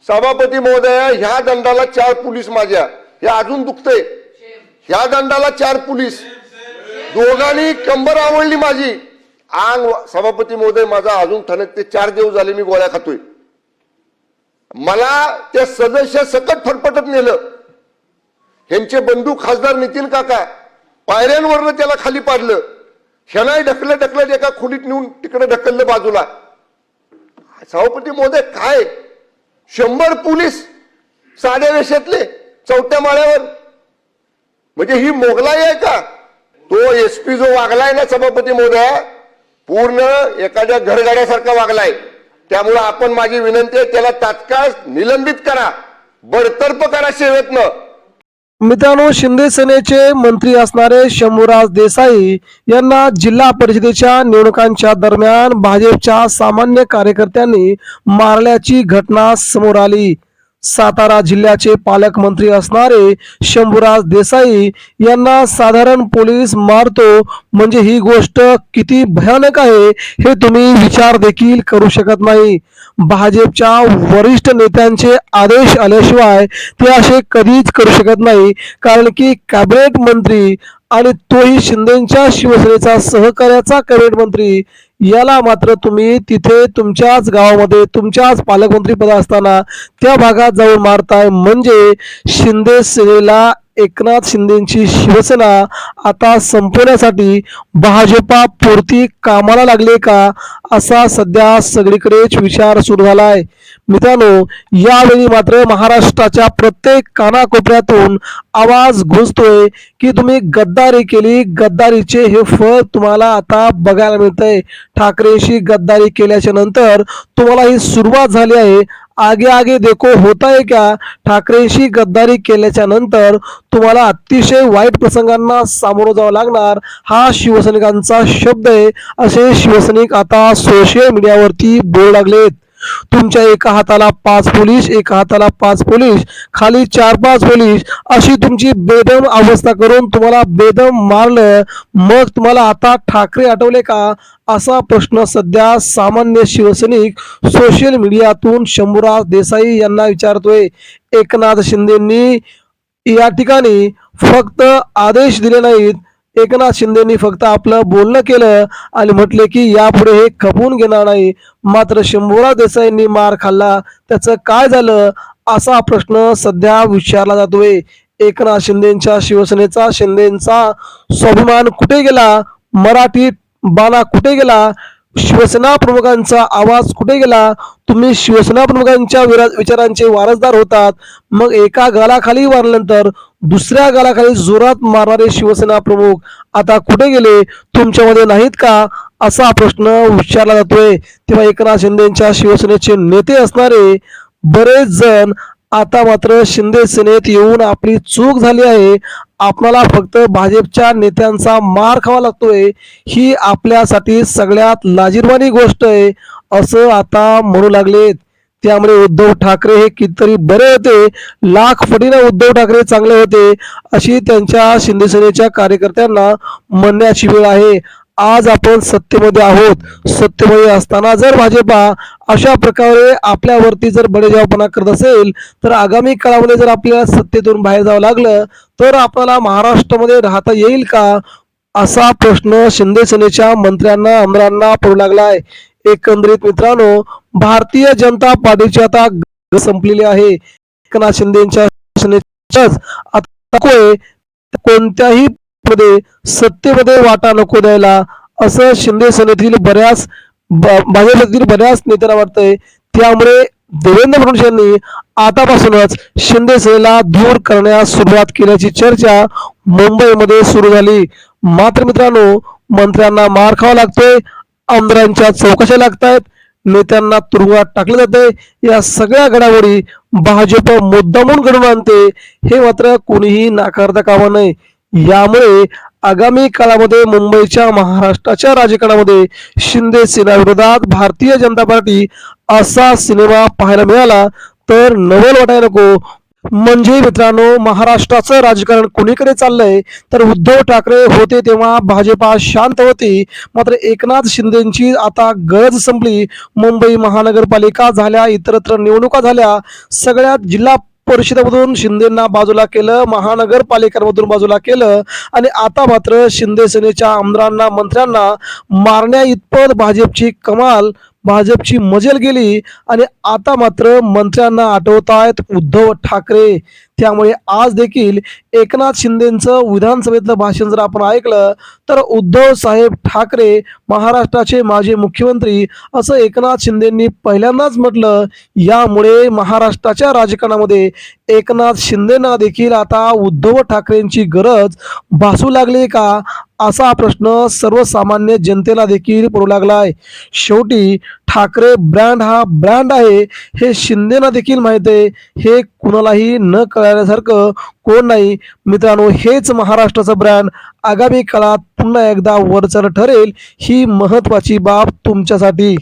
सभापती महोदय, ह्या दंडाला 4 पोलीस माझ्या, हे अजून दुखतंय. ह्या दंडाला 4 पोलीस, दोघांनी कंबर आवडली माझी. अंग सभापती महोदय माझा अजून ठणकते. 4 दिवस झाले मी गोळ्या खातोय. मला त्या सदस्य सकट फटफटत नेलं. ह्यांचे बंधू खासदार नितीन काका पायऱ्यांवरनं त्याला खाली पाडलं. ह्यालाही ढकलत एका खोलीत नेऊन तिकडे ढकललं बाजूला. सभापती महोदय काय 100 पोलीस साध्या वेशातले चौथ्या माळ्यावर, म्हणजे ही मोगलाई आहे का? तो एसपी जो वागलाय ना सभापती महोदय, पूर्ण एखाद्या घरगाड्यासारखा वागलाय. त्यामुळे आपण माझी विनंती आहे, त्याला तात्काळ निलंबित करा, बडतर्फ करा सेवेतनं. मित्रांनो, शिंदे सेनेचे मंत्री असणारे शंभूराज देसाई यांना जिल्हा परिषदेच्या निवडणुकांच्या दरम्यान भाजपच्या सामान्य कार्यकर्त्यांनी मारल्याची घटना समोर आली. सातारा जिल्ह्याचे पालकमंत्री असणारे शंभूराज देसाई यांना साधारण पोलीस मारतो म्हणजे ही गोष्ट किती भयानक आहे हे तुम्ही विचार देखील करू शकत नाही. भाजपच्या वरिष्ठ नेत्यांचे आदेश आल्याशिवाय ते असे कधीच करू शकत नाही, कारण की कॅबिनेट मंत्री आणि तोही शिंदेच्या शिवसेनेचा सहकार्याचा कॅबिनेट मंत्री, याला मात्र तुम्ही तिथे तुमच्याच गावामध्ये तुमच्याच पालकमंत्री पद असताना त्या भागात जाऊन मारताय. म्हणजे शिंदे सेनेला एकनाथ शिंदेची शिवसेना आता संपवण्यासाठी भाजपा पुरती कामाला लागले का, असा सध्या सगळीकडेच विचार सुरू झालाय. मित्रांनो, यावेळी मात्र महाराष्ट्राच्या प्रत्येक कानाकोपऱ्यातून आवाज गुंजतोय की तुम्ही गद्दारी केली, गद्दारीचे हे फळ तुम्हाला आता बघायला मिळतंय. ठाकरेंशी गद्दारी केल्याच्या नंतर तुम्हाला ही सुरुवात झाली आहे. आगे आगे देखो होता है क्या. ठाकरेंशी गद्दारी केल्याच्या नंतर तुम्हाला अतिशय वाईट प्रसंगांना सामोरं जावं लागणार, हा शिवसैनिकांचा शब्द आहे, असे शिवसैनिक आता सोशल मीडियावरती बोलू लागलेत. तुमच्या एका हाताला 5 पोलीस, एका हाताला 5 पोलीस, खाली 4-5 पोलीस, अशी तुमची बेदम अवस्था करून तुम्हाला बेदम मारलं, मग तुम्हाला आता ठाकरे आठवले का, असा प्रश्न सध्या सामान्य शिवसैनिक सोशल मीडियातून शंभूराज देसाई यांना विचारतोय. एकनाथ शिंदेंनी या ठिकाणी फक्त आदेश दिले नाहीत, एकनाथ शिंदेंनी फक्त आपलं बोलणं केलं आणि म्हटले की यापुढे हे खपवून घेणार नाही. मात्र शंभूराज देसाईंनी मार खाल्ला, त्याचं काय झालं, असा प्रश्न सध्या विचारला जातोय. एकनाथ शिंदेच्या शिवसेनेचा, शिंदेचा स्वाभिमान कुठे गेला, मराठी बाणा कुठे गेला, शिवसेना प्रमुखांचा आवाज कुठे गेला. तुम्ही शिवसेना प्रमुखांच्या विचारांचे वारसदार होतात, मग एका गालाखाली मारल्यानंतर दुसऱ्या गालाखाली जोरात मारणारे शिवसेना प्रमुख आता कुठे गेले, तुमच्यामध्ये नाहीत का, असा प्रश्न विचारला जातोय. तेव्हा एकनाथ शिंदेच्या शिवसेनेचे नेते असणारे बरेच जण आता मात्र शिंदे सेनेत येऊन आपली चूक झाली आहे, आपल्याला फक्त भाजपच्या नेत्यांचा मार खावा लागतोय, ही आपल्यासाठी सगळ्यात लाजिरवाणी गोष्ट आहे, असं आता म्हणू लागलेत. त्यामुळे उद्धव ठाकरे हे कितीतरी बरे होते, लाख पटीने उद्धव ठाकरे चांगले होते, अशी त्यांच्या शिंदे सेनेच्या कार्यकर्त्यांना म्हणण्याची वेळ आहे. आज आपण सत्तेमध्ये आहोत, सत्तेमध्ये असताना जर भाजपा अशा प्रकारे आपल्यावरती जर बडेजावपणा करत असेल, तर आगामी काळामध्ये जर आपल्याला सत्तेतून बाहेर जावं लागलं तर आपल्याला महाराष्ट्रामध्ये राहता येईल का, असा प्रश्न शिंदे सेनेच्या मंत्र्यांना, आमदारांना पडू लागलाय. एकंदरीत मित्रांनो, भारतीय जनता पार्टीची आता संपलेली आहे. एकनाथ शिंदेच्या आता कोणत्याही सत्तेमध्ये वाटा नको द्यायला, असं शिंदे सेनेतील भाजपातील बऱ्याच नेत्यांना वाटतंय. त्यामुळे देवेंद्र फडणवीस यांनी आतापासूनच शिंदे सेनेला दूर करण्यास सुरुवात केल्याची चर्चा मुंबईमध्ये सुरू झाली. मात्र मित्रांनो, मंत्र्यांना मार खावा लागतोय, आमदारांच्या चौकशा लागतायत, नेत्यांना तुरुंगात टाकले जाते, या सगळ्या घडामोडी भाजप मुद्दामून घडवून आणते, हे मात्र कोणीही नाकारता कामा नये. यामुळे आगामी काळामध्ये मुंबईच्या, महाराष्ट्राच्या राजकारणामध्ये शिंदे सेना विरोधात भारतीय जनता पार्टी असा सिनेमा पाहायला मिळाला तर नवल वाटायला नको. म्हणजे मित्रांनो, महाराष्ट्राचं राजकारण कोणीकडे चाललंय तर उद्धव ठाकरे होते तेव्हा भाजपा शांत होती, मात्र एकनाथ शिंदेची आता गरज संपली. मुंबई महानगरपालिका झाल्या, इतरत्र निवडणुका झाल्या, सगळ्या जिल्हा परिषदेमधून शिंदेंना बाजूला केलं, महानगरपालिकांमधून बाजूला केलं आणि आता मात्र शिंदे सेनेच्या आमदारांना मंत्र्यांना मारण्या इतपत भाजपची कमाल, भाजपची मजल गेली आणि आता मात्र मंत्र्यांना आठवत आहेत उद्धव ठाकरे. त्यामुळे आज देखील एकनाथ शिंदेचं विधानसभेतलं भाषण जर आपण ऐकलं तर उद्धव साहेब ठाकरे महाराष्ट्राचे माजी मुख्यमंत्री असं एकनाथ शिंदेंनी पहिल्यांदाच म्हटलं. यामुळे महाराष्ट्राच्या राजकारणामध्ये एकनाथ शिंदेंना देखील आता उद्धव ठाकरेंची गरज भासू लागली का, असा प्रश्न सर्वसामान्य जनतेला देखील पडू लागलाय. शेवटी ठाकरे ब्रँड हा ब्रँड आहे हे शिंदेना देखील माहित आहे. हे कुणालाही न कळण्यासारखं कोण नाही. मित्रांनो, हेच महाराष्ट्राचं ब्रँड आगामी काळात पुन्हा एकदा वरचढ ठरेल ही महत्वाची बाब तुमच्यासाठी.